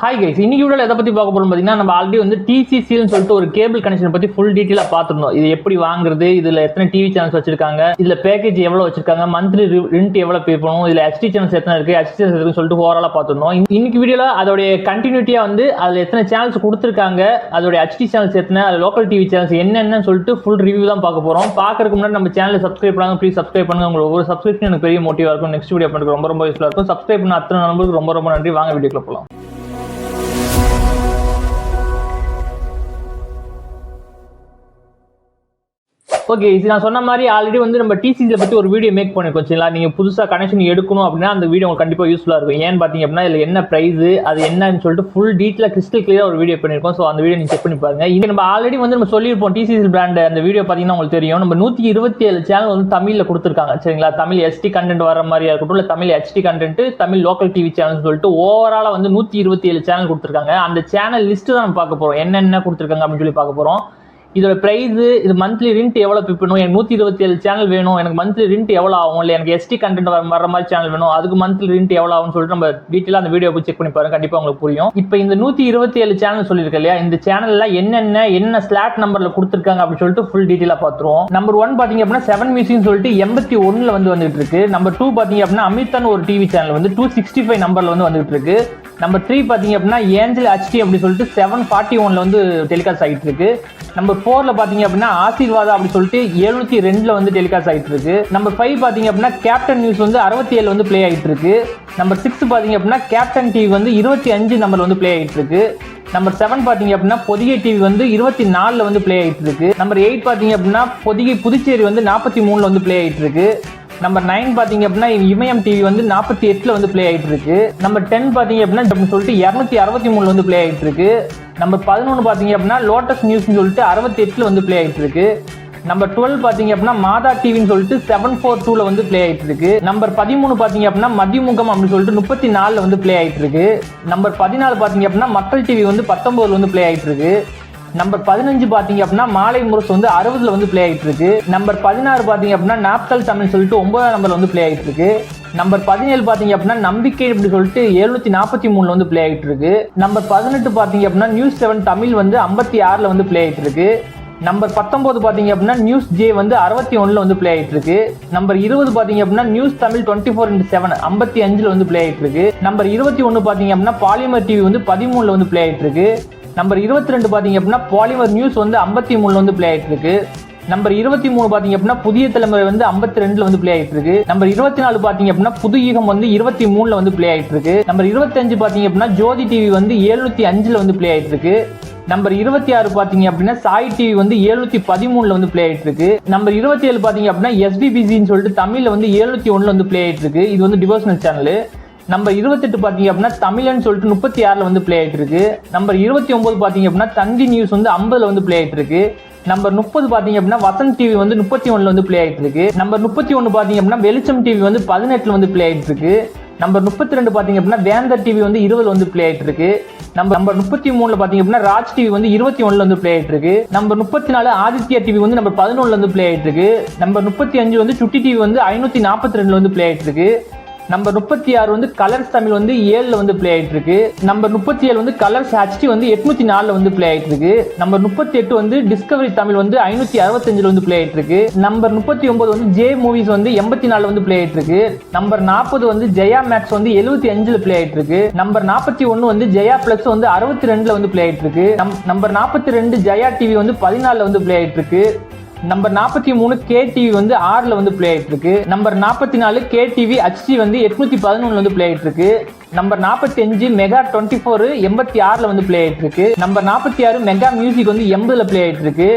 Hi guys, இன்னைக்கு வீடியோவில் எதை பற்றி பார்க்க போகிறோம் பார்த்தீங்கன்னா, நம்ம ஆல்ரெடி வந்து டிசிசின்னு சொல்லிட்டு ஒரு கேபிள் கனெக்ஷன் பற்றி ஃபுல் டீட்டெயிலாக பார்த்துருந்தோம். இது எப்படி வாங்குறது, இதில் எத்தனை டிவி சேனல்ஸ் வச்சிருக்காங்க, இதில் பேக்கேஜ் எவ்வளோ வச்சிருக்காங்க, மந்த்லி ரெண்ட் எவ்வளோ பே பண்ணணும், இதில் ஹெச்டி சேனல்ஸ் எத்தனை இருக்குது, ஹெச்டி சேனல்ஸ் இருக்குன்னு சொல்லிட்டு ஓவராலாக பார்த்துருந்தோம். இன்னைக்கு வீடியோவில் அதோடைய கண்டினியூட்டியாக வந்து அதில் எத்தனை சேனல்ஸ் கொடுத்துருக்காங்க, அதோடைய ஹெச்டி சேனல்ஸ் எத்தனை, அது லோக்கல் டிவி சேனல்ஸ் என்னென்னு சொல்லிட்டு ஃபுல் ரிவ்யூ தான் பார்க்க போகிறோம். பார்க்கறதுக்கு முன்னாடி நம்ம சேனலை சப்ஸ்கிரைப் பண்ணுங்க, ப்ளீஸ் சப்ஸ்கிரைப் பண்ணுங்க. உங்களுக்கு ஒரு சப்ஸ்கிரிப்ஷன் எனக்கு பெரிய மோட்டிவாக இருக்கும். நெக்ஸ்ட் வீடியோ பண்ணுறது ரொம்ப யூஸ்ஃபுல்லாக இருக்கும். சப்ஸ்கிரைப் பண்ண அத்தனை நம்பருக்கு ரொம்ப நன்றி. வாங்க வீடியோக்குள்ள போகலாம். ஓகே, இது நான் சொன்ன மாதிரி ஆல்ரெடி வந்து நம்ம டிசிசியில் பற்றி ஒரு வீடியோ மேக் பண்ணிருக்கோம். சரிங்களா, நீங்கள் புதுசாக கனெக்ஷன் எடுக்கணும் அப்படின்னா அந்த வீடியோ உங்களுக்கு கண்டிப்பாக யூஸ்ஃபுல்லாக இருக்கும். ஏன்னு பார்த்தீங்க அப்படின்னா இதில் என்ன ப்ரைஸ், அது என்னன்னு சொல்லிட்டு ஃபுல் டீட்டெயிலாக கிறிஸ்டல் கிளியராக ஒரு வீடியோ பண்ணியிருக்கோம். ஸோ அந்த வீடியோ நீங்கள் செக் பண்ணி பாருங்க. இங்கே நம்ம ஆல்ரெடி வந்து நம்ம சொல்லியிருப்போம் டிசிசி பிராண்ட். அந்த வீடியோ பார்த்தீங்கன்னா உங்களுக்கு தெரியும். நம்ம 127 சேனல் வந்து தமிழில் கொடுத்துருக்காங்க. சரிங்களா, தமிழ் எஸ்டி கண்டென்ட் வர மாதிரியா இருக்கட்டும், இல்லை Tamil HD content, Tamil local TV channel சொல்லிட்டு ஓவராலாக வந்து 127 சேனல் கொடுத்துருக்காங்க. அந்த சேனல் லிஸ்ட்டு தான் நம்ம பார்க்க போகிறோம். என்னென்ன கொடுத்துருக்காங்க அப்படின்னு சொல்லி பார்க்க போகிறோம். இதோட ப்ரைஸ், இது மந்த்லி ரெண்ட் எவ்வளோ பே பண்ணணும், எனக்கு 127 சேனல் வேணும், எனக்கு மந்த்லி ரெண்ட் எவ்வளோ ஆகும், இல்லை எனக்கு எஸ்டி கண்டென்ட் வர மாதிரி சேனல் வேணும், அதுக்கு மந்த்லி ரெண்ட் எவ்வளோ ஆகும்னு சொல்லிட்டு நம்ம டீட்டெயிலாக அந்த வீடியோ போய் செக் பண்ணி பாருங்க. கண்டிப்பாக உங்களுக்கு புரியும். இப்போ இந்த 127 சேனல் சொல்லியிருக்க இல்லையா, இந்த சேனலில் என்ன ஸ்லாட் நம்பரில் கொடுத்துருக்காங்க அப்படின்னு சொல்லிட்டு ஃபுல் டீட்டெயிலாக பார்த்துருவோம். நம்பர் 1 பார்த்தீங்க அப்படின்னா 7 மியூசிக்னு சொல்லிட்டு 81 வந்துட்டு இருக்கு. நம்பர் 2 பார்த்தீங்க அப்படின்னா அமிர்தான் ஒரு டிவி சேனல் வந்து 265 நம்பரில் வந்துட்டு இருக்கு. நம்பர் 3 பார்த்தீங்க அப்படின்னா ஏஞ்சல் ஹெச்டி அப்படின்னு சொல்லிட்டு 741 வந்து டெலிகாஸ்ட் ஆகிட்டு இருக்கு. நம்பர் 4ல பாத்தீங்க அப்படின்னா ஆசீர்வாதா அப்படி சொல்லிட்டு 702 வந்து டெலிகாஸ்ட் ஆகிட்டு இருக்கு. நம்பர் 5 பாத்தீங்க அப்படின்னா கேப்டன் நியூஸ் வந்து 67 வந்து பிளே ஆகிட்டு இருக்கு. நம்பர் 6 பாத்தீங்க அப்படின்னா கேப்டன் டிவி வந்து 25 நம்பர் வந்து பிளே ஆகிட்டு இருக்கு. நம்பர் 7 பாத்தீங்க அப்படின்னா பொதிகை டிவி வந்து 24 வந்து பிளே ஆகிட்டு இருக்கு. நம்பர் 8 பாத்தீங்க அப்படின்னா பொதிகை புதுச்சேரி வந்து 43 வந்து பிளே ஆகிட்டு இருக்கு. நம்பர் 9 பாத்தீங்க அப்படின்னா இமயம் டிவி வந்து 48 வந்து பிளே ஆகிட்டு இருக்கு. நம்பர் 10 பாத்தீங்க அப்படின்னா சொல்லிட்டு 263 வந்து பிளே ஆகிட்டு இருக்கு. நம்பர் 11 பாத்தீங்க அப்படின்னா லோட்டஸ் நியூஸ் சொல்லிட்டு 68 வந்து பிளே ஆகிட்டு இருக்கு. நம்பர் 12 பாத்தீங்க அப்படின்னா மாதா டிவின்னு சொல்லிட்டு 742 வந்து பிளே ஆகிட்டு இருக்கு. நம்பர் 13 பாத்தீங்க அப்படின்னா மதிமுகம் அப்படின்னு சொல்லிட்டு 34 வந்து பிளே ஆகிட்டு இருக்கு. நம்பர் 14 பாத்தீங்க அப்படின்னா மக்கள் டிவி வந்து 19 வந்து பிளே ஆகிட்டு இருக்கு. நம்பர் 15 பாத்தீங்க அப்படின்னா மாலை முரசு வந்து 60 வந்து பிளே ஆகிட்டு இருக்கு. நம்பர் 16 பாத்தீங்க அப்படின்னா நாப்தல் தமிழ் சொல்லிட்டு 9 நம்பர் வந்து பிளே ஆகிட்டு இருக்கு. நம்பர் 17 பாத்தீங்க அப்படின்னா நம்பிக்கை அப்படி சொல்லிட்டு 743 வந்து பிளே ஆகிட்டு இருக்கு. நம்பர் 18 பாத்தீங்க அப்படின்னா நியூஸ் 7 தமிழ் வந்து 56 வந்து பிளே ஆகிட்டு இருக்கு. நம்பர் 19 பாத்தீங்க அப்படின்னா நியூஸ் ஜே வந்து 61 வந்து பிளே ஆகிட்டு இருக்கு. நம்பர் 20 பாத்தீங்க அப்படின்னா நியூஸ் தமிழ் 24x7 55 வந்து பிளே ஆகிட்டு இருக்கு. நம்பர் 21 பாத்தீங்க அப்படின்னா பாலிமர் டிவி வந்து 13 வந்து பிளே ஆகிட்டு இருக்கு. நம்பர் 22 பாத்தீங்க அப்படின்னா பாலிமர் நியூஸ் வந்து 53 வந்து பிளே ஆகிட்டு இருக்கு. நம்பர் 23 பாத்தீங்க அப்படின்னா புதிய தலைமுறை வந்து 52 வந்து பிளே ஆகிட்டு இருக்கு. நம்பர் 24 பாத்தீங்க அப்படின்னா புது யுகம் வந்து 23 வந்து பிளே ஆகிட்டு இருக்கு. நம்பர் 25 பாத்தீங்க அப்படின்னா ஜோதி டிவி வந்து 705 வந்து பிளே ஆகிட்டு இருக்கு. நம்பர் 26 பாத்தீங்க அப்படின்னா சாய் டிவி வந்து 713 வந்து பிளே ஆகிட்டு இருக்கு. நம்பர் 27 பாத்தீங்க அப்படின்னா எஸ்பிபிசின்னு சொல்லிட்டு தமிழ்ல வந்து 701 வந்து பிளே ஆகிட்டு இருக்கு. இது வந்து டிவோஷனல் சேனல். நம்பர் 28 பாத்தீங்க அப்படின்னா தமிழ்னு சொல்லிட்டு 36 வந்து பிளே ஆகிட்டு இருக்கு. நம்பர் 29 பாத்தீங்க அப்படின்னா தந்தி நியூஸ் வந்து 50 வந்து பிளே ஆகிட்டு இருக்கு. நம்பர் 30 பாத்தீங்க அப்படின்னா வசந்த் டிவி வந்து 31 வந்து பிளே ஆகிட்டு இருக்கு. நம்பர் 31 பாத்தீங்க அப்படின்னா வெளிச்சம் டிவி வந்து 18 வந்து பிளே ஆகிட்டு இருக்கு. நம்பர் 32 பாத்தீங்க அப்படின்னா வேந்தர் டிவி வந்து 20 வந்து பிளே ஆகிட்டு இருக்கு. நம்பர் 33 பாத்தீங்க அப்படின்னா ராஜ் டிவி வந்து 21 வந்து பிளே ஆகிட்டு இருக்கு. நம்பர் 34 ஆதித்யா டிவி வந்து நம்பர் 11 வந்து பிளே ஆகிட்டு இருக்கு. நம்பர் 35 வந்து சுட்டி டிவி வந்து 542 வந்து பிளே ஆகிட்டு இருக்கு. நம்பர் 36 வந்து கலர்ஸ் தமிழ் வந்து 7 வந்து பிளே ஆகிட்டு இருக்கு. நம்பர் 37 வந்து கலர்ஸ் ஹெச்டி வந்து 804 வந்து பிளே ஆகிட்டு இருக்கு. நம்பர் 38 வந்து டிஸ்கவரி தமிழ் வந்து 565 வந்து பிளே ஆகிட்டு இருக்கு. நம்பர் 39 வந்து ஜே மூவிஸ் வந்து 84 வந்து பிளே ஆகிட்டு இருக்கு. நம்பர் 40 வந்து ஜெயா மேக்ஸ் வந்து 75 பிளே ஆகிட்டு இருக்கு. நம்பர் 41 வந்து ஜெயா பிளஸ் வந்து 62 வந்து பிளே ஆகிட்டு இருக்கு. நம்பர் 42 ஜெயா டிவி வந்து 14 வந்து பிளே ஆகிட்டு இருக்கு. நம்பர் 43 கே டிவி வந்து 6 வந்து பிளே ஆகிட்டு இருக்கு. நம்பர் 44 கே டிவி ஹெச்டி வந்து 811 வந்து பிளே ஆகிட்டு இருக்கு. நம்பர் 45 மெகா 24 86 வந்து பிளே ஆகிட்டு இருக்கு. நம்பர் 46 மெகா மியூசிக் வந்து 80 பிளே ஆகிட்டு இருக்கு.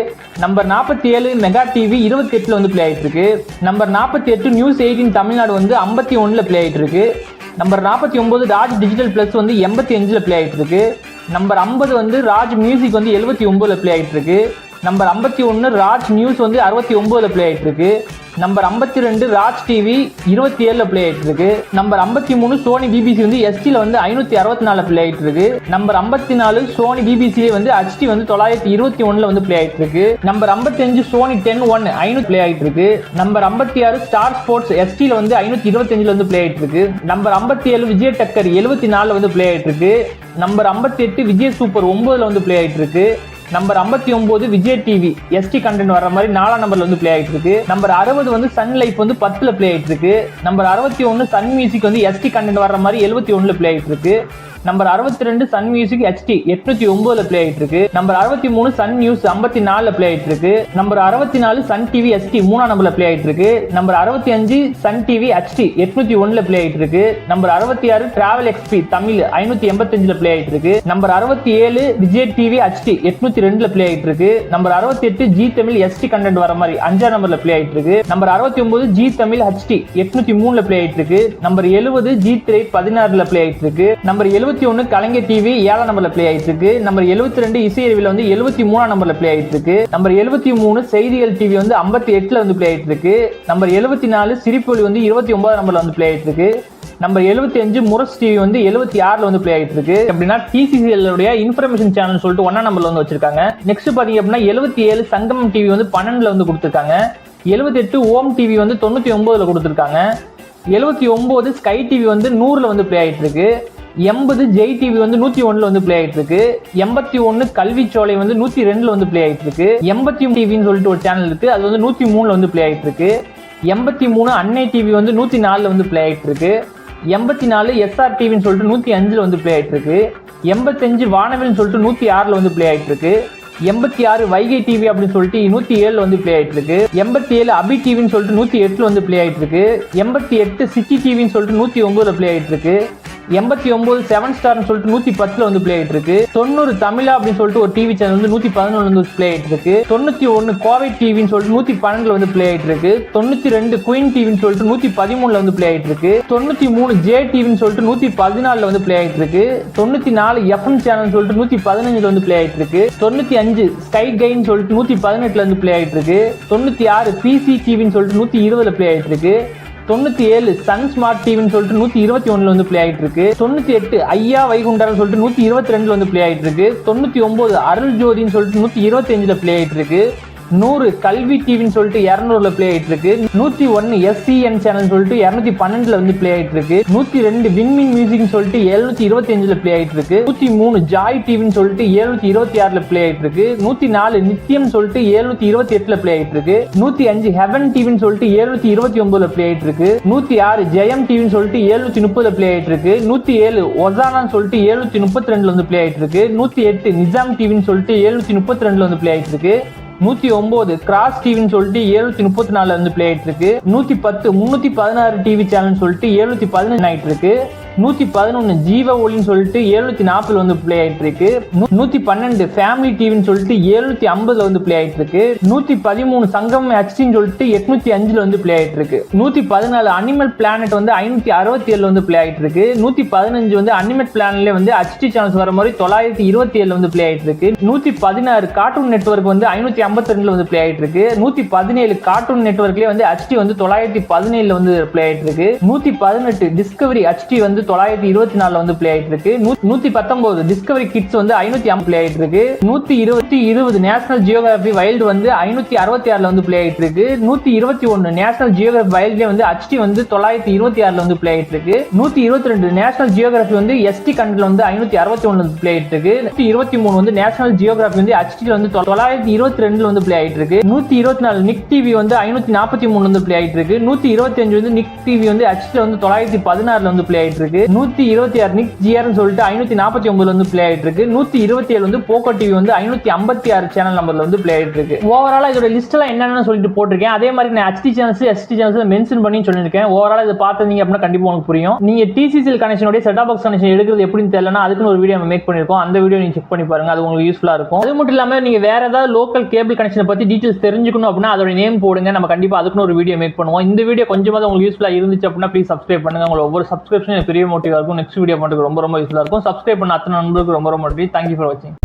நம்பர் 47 மெகா டிவி 28 வந்து பிளே ஆகிட்டு இருக்கு. நம்பர் 48 நியூஸ் 18 தமிழ்நாடு வந்து 51 பிளே ஆகிட்டு இருக்கு. நம்பர் 49 ராஜ் டிஜிட்டல் பிளஸ் வந்து 85 பிளே ஆகிட்டு இருக்கு. நம்பர் 50 வந்து ராஜ் மியூசிக் வந்து 79 பிளே ஆகிட்டு இருக்கு. நம்பர் 51 ராஜ் நியூஸ் வந்து 69 பிளே ஆகிட்டு இருக்கு. நம்பர் 52 ராஜ் டிவி 27 பிளே ஆயிட்டு இருக்கு. நம்பர் 53 சோனி பிபிசி வந்து எஸ்டில வந்து 564 பிளே ஆயிட்டு இருக்கு. நம்பர் 54 சோனி பிபிசிலே வந்து ஹெச்டி வந்து 921 வந்து பிளே ஆயிட்டு இருக்கு. நம்பர் 55 சோனி 10-1 500 பிளே ஆயிட்டு இருக்கு. நம்பர் 56 ஸ்டார் ஸ்போர்ட்ஸ் எஸ்டில வந்து 525 வந்து பிளே ஆயிட்டு இருக்கு. நம்பர் 57 விஜய் டக்கர் 74 வந்து பிளே ஆயிட்டு இருக்கு. நம்பர் 58 விஜய் சூப்பர் 9ல வந்து ப்ளே ஆயிட்டு இருக்கு. Number 59 Vijay TV SD content வர்ற மாதிரி 4ஆம் நம்பர்ல வந்து ப்ளே ஆயிட்டு இருக்கு. நம்பர் 60 வந்து சன் லைஃப் வந்து 10ல ப்ளே ஆயிட்டு இருக்கு. நம்பர் 61 சன் மியூசிக் வந்து எஸ்டி கண்டென்ட் வர்ற மாதிரி 71ல ப்ளே ஆயிட்டு இருக்கு. நம்பர் 62 சன் மியூசிக் HD 809ல ப்ளே ஆயிட்டு இருக்கு. நம்பர் 63 சன் நியூஸ் 54ல ப்ளே ஆயிட்டு இருக்கு. நம்பர் 64 சன் டிவி ST 3ஆம் நம்பர்ல ப்ளே ஆயிட்டு இருக்கு. நம்பர் 65 சன் டிவி HD 801ல ப்ளே ஆயிட்டு இருக்கு. நம்பர் 66 டிராவல் XP தமிழ் 585ல ப்ளே ஆயிட்டு இருக்கு. நம்பர் 67 விஜய் டிவி HD 802ல ப்ளே ஆயிட்டு இருக்கு. Number 68 Zee Tamil ST content வர மாதிரி 5ஆம் நம்பர்ல ப்ளே ஆயிட்டு இருக்கு. நம்பர் 69 ஜி தமிழ் HD 803ல ப்ளே ஆயிட்டு இருக்கு. நம்பர் 70 ஜி திரை 16ல ப்ளே ஆயிட்டு இருக்கு. நம்பர் 71 கலைஞர் டிவி 7ஆம் நம்பர்ல ப்ளே ஆயிட்டு இருக்கு. நம்பர் 72 இசை அறிவியல் வந்து 73ஆம் நம்பர்ல ப்ளே ஆயிட்டு இருக்கு. நம்பர் 73 செய்திகள் டிவி வந்து 58ல வந்து ப்ளே ஆயிட்டு இருக்கு. நம்பர் 74 சிரிப்பொலி வந்து 29ஆம் நம்பர்ல வந்து ப்ளே ஆயிட்டு இருக்கு. நம்பர் 75 முரஸ் டிவி வந்து 76ல வந்து ப்ளே ஆயிட்டு இருக்கு. அப்படின்னா TCCL உடைய இன்ஃபர்மேஷன் சேனல் சொல்லிட்டு 1ஆம் நம்பர்ல வந்து வச்சிருக்காங்க. நெக்ஸ்ட் பாத்தீங்க அப்படின்னா 77 சங்கமம் டிவி வந்து 12ல வந்து கொடுத்திருக்காங்க. 78 ஓம் டிவி வந்து 99ல கொடுத்திருக்காங்க. 79 ஸ்கை டிவி வந்து 100ல வந்து ப்ளே ஆயிட்டு இருக்கு. 80 ஜெய் டிவி வந்து 101ல வந்து ப்ளே ஆயிட்டு இருக்கு. 81 கல்வி சோலை வந்து 102ல வந்து ப்ளே ஆயிட்டு இருக்கு. 80 டிவின்னு சொல்லிட்டு ஒரு சேனல் இருக்கு, அது வந்து 103ல வந்து ப்ளே ஆயிட்டு இருக்கு. 83 அன்னை டிவி வந்து 104ல வந்து ப்ளே ஆயிட்டு இருக்கு. 84 SR டிவின்னு சொல்லிட்டு 105ல வந்து ப்ளே ஆயிட்டு இருக்கு. 85 வானவில்னு சொல்லிட்டு 106ல வந்து ப்ளே ஆயிட்டு இருக்கு. 86 வைகை டிவி அப்படின்னு சொல்லிட்டு 107ல வந்து ப்ளே ஆயிட்டு இருக்கு. 87 அபி டிவின்னு சொல்லிட்டு 108ல வந்து ப்ளே ஆயிட்டு இருக்கு. 88 சிட்டி டிவின்னு சொல்லிட்டு 109ல ப்ளே ஆயிட்டு இருக்கு. 89 7 ஸ்டார்னு சொல்லிட்டு 110ல வந்து ப்ளே ஆயிட்டு இருக்கு. 90 தமிழா அப்படின்னு சொல்லிட்டு ஒரு டிவி சேனல் வந்து 111ல வந்து ப்ளே ஆயிட்டு இருக்கு. 91 கோவை டிவின்னு சொல்லிட்டு 112ல வந்து ப்ளே ஆயிட்டு இருக்கு. 92 குயின் டிவின்னு சொல்லிட்டு 113ல வந்து ப்ளே ஆயிட்டு இருக்கு. 93 ஜே டிவின்னு சொல்லிட்டு 114ல வந்து ப்ளே ஆயிட்டு இருக்கு. 94 FM சேனல் சொல்லிட்டு 115ல வந்து ப்ளே ஆயிட்டு இருக்கு. 95 ஸ்கை கைன்னு சொல்லிட்டு 118ல வந்து ப்ளே ஆயிட்டு இருக்கு. 96 PC டிவின்னு சொல்லிட்டு 120ல ப்ளே ஆயிட்டு இருக்கு. 97 சன் ஸ்மார்ட் டிவின்னு சொல்லிட்டு 121ல வந்து ப்ளே ஆயிட்டு இருக்கு. 98 ஐயா வைகுண்டர்னு சொல்லிட்டு 122ல வந்து ப்ளே ஆயிட்டு இருக்கு. 99 அருள் ஜோதின்னு சொல்லிட்டு 125ல ப்ளே ஆயிட்டு இருக்கு. 100 கல்வி டிவின்னு சொல்லிட்டு 200ல ப்ளே ஆயிட்டு இருக்கு. 101 SCN சேனல் சொல்லிட்டு 212ல வந்து ப்ளே ஆயிட்டு இருக்கு. 102 வின்மின் மியூசிக்னு சொல்லிட்டு 725ல ப்ளே ஆயிட்டு இருக்கு. 103 ஜாய் டிவின்னு சொல்லிட்டு 726ல ப்ளே ஆயிட்டு இருக்கு. 104 நித்தியம் சொல்லிட்டு 728ல ப்ளே ஆயிட்டு இருக்கு. 105 ஹெவன் டிவின்னு சொல்லிட்டு 729ல ப்ளே ஆயிட்டு இருக்கு. 106 ஜெயம் டிவின்னு சொல்லிட்டு 730ல ப்ளே ஆயிட்டு இருக்கு. 107 ஒசானான்னு சொல்லிட்டு 732ல வந்து ப்ளே ஆயிட்டு இருக்கு. 108 நிஜாம் டிவின்னு சொல்லிட்டு 732ல வந்து ப்ளே ஆயிட்டு இருக்கு. 109 கிராஸ் டிவின்னு சொல்லிட்டு 734ல வந்து ப்ளே ஆயிட்டு இருக்கு. 110 316 டிவி சேனல் சொல்லிட்டு 715 ஆயிட்டு இருக்கு. 111 ஜீவ ஒளின்னு சொல்லிட்டு 740ல வந்து ப்ளே ஆயிட்டு இருக்கு. 112 ஃபேமிலி டிவின்னு சொல்லிட்டு 750ல வந்து ப்ளே ஆயிட்டு இருக்கு. 113 சங்கம் HDன்னு சொல்லிட்டு 805ல வந்து ப்ளே ஆயிட்டு இருக்கு. 114 அனிமல் பிளானட் வந்து 567ல வந்து ப்ளே ஆயிட்டு இருக்கு. 115 வந்து அனிமல் பிளானட்ல வந்து HD சேனல்ஸ் வர மாதிரி 927ல வந்து ப்ளே ஆயிட்டு இருக்கு. 116 கார்ட்டூன் நெட்வொர்க் வந்து 552ல வந்து ப்ளே ஆயிட்டு இருக்கு. 117 கார்ட்டூன் நெட்வொர்க்லயே வந்து HD வந்து 917ல வந்து ப்ளே ஆயிட்டு இருக்கு. 118 டிஸ்கவரி HD வந்து 924ல வந்து ப்ளே ஆயிட்டு இருக்கு. 119 டிஸ்கவரி கிட்ஸ் வந்து 550 ப்ளே ஆயிட்டு இருக்கு. 120 நேஷனல் ஜியோகிராபி வைல்டு வந்து 566ல வந்து ப்ளே ஆயிட்டு இருக்கு. 121 நேஷனல் ஜியோகிராபி வைல்ட்ல வந்து HD வந்து 926ல வந்து ப்ளே ஆயிட்டு இருக்கு. 122 நேஷனல் ஜியோகிராபி வந்து ST கண்டென்ட்ல வந்து 561ல வந்து ப்ளே ஆயிட்டு இருக்கு. 123 வந்து நேஷனல் ஜியோகிராபி வந்து HD வந்து 922ல வந்து ப்ளே ஆயிட்டு இருக்கு. 124 நிக் டிவி வந்து 543 வந்து ப்ளே ஆயிட்டு இருக்கு. 125 வந்து நிக் டிவி வந்து HD வந்து 916ல வந்து ப்ளே ஆயிட்டு இருக்கு. 126 நிக் ஜிஆர்னு சொல்லிட்டு 549ல வந்து ப்ளே ஆயிட்டு இருக்கு. 127 வந்து போக்கோ டிவி வந்து 556 சேனல் நம்பர்ல வந்து ப்ளே ஆயிட்டு இருக்கு. ஓவராலா இதோட லிஸ்ட் எல்லாம் என்னன்னு சொல்லிட்டு போட்டிருக்கேன். அதே மாதிரி நான் HD channels ST channels mention பண்ணி சொல்லியிருக்கேன். ஓவராலா இதை பார்த்தீங்க அப்படின்னா கண்டிப்பா உங்களுக்கு புரியும். நீங்க TCCL கனெக்ஷனோட செட் பாக்ஸ் கனெக்ஷன் எடுக்கிறது எப்படின்னு தெரியலனா அதுக்குன்னு ஒரு வீடியோ மேக் பண்ணிருக்கோம். அந்த வீடியோ நீங்க செக் பண்ணி பாருங்க, அது உங்களுக்கு யூஸ்ஃபுல்லா இருக்கும். அது மட்டும் இல்லாம நீங்க வேற ஏதாவது லோக்கல் கேபிள் கனெக்ஷன் பத்தி டீடைல்ஸ் தெரிஞ்சுக்கணும் அப்படின்னா அதோட நேம் போடுங்க, நம்ம கண்டிப்பா அதுக்குன்னு ஒரு வீடியோ மேக் பண்ணுவோம். இந்த வீடியோ கொஞ்சமாவது உங்களுக்கு யூஸ்ஃபுல்லா இருந்துச்சு அப்படின்னா ப்ளீஸ் சப்ஸ்கிரைப் பண்ணுங்க. உங்களோட ஒவ்வொரு சப்ஸ்கிரிப்ஷன் பெரிய மோட்டிவா இருக்கும். நெக்ஸ்ட் வீடியோ பண்ணுறதுக்கு ரொம்ப யூஸ்ஃபுல்லா இருக்கும். சப்ஸ்கிரைப் பண்ண அத்தனை நண்பர்களுக்கு ரொம்ப நன்றி. தேங்க்யூ ஃபார் வாட்சிங்.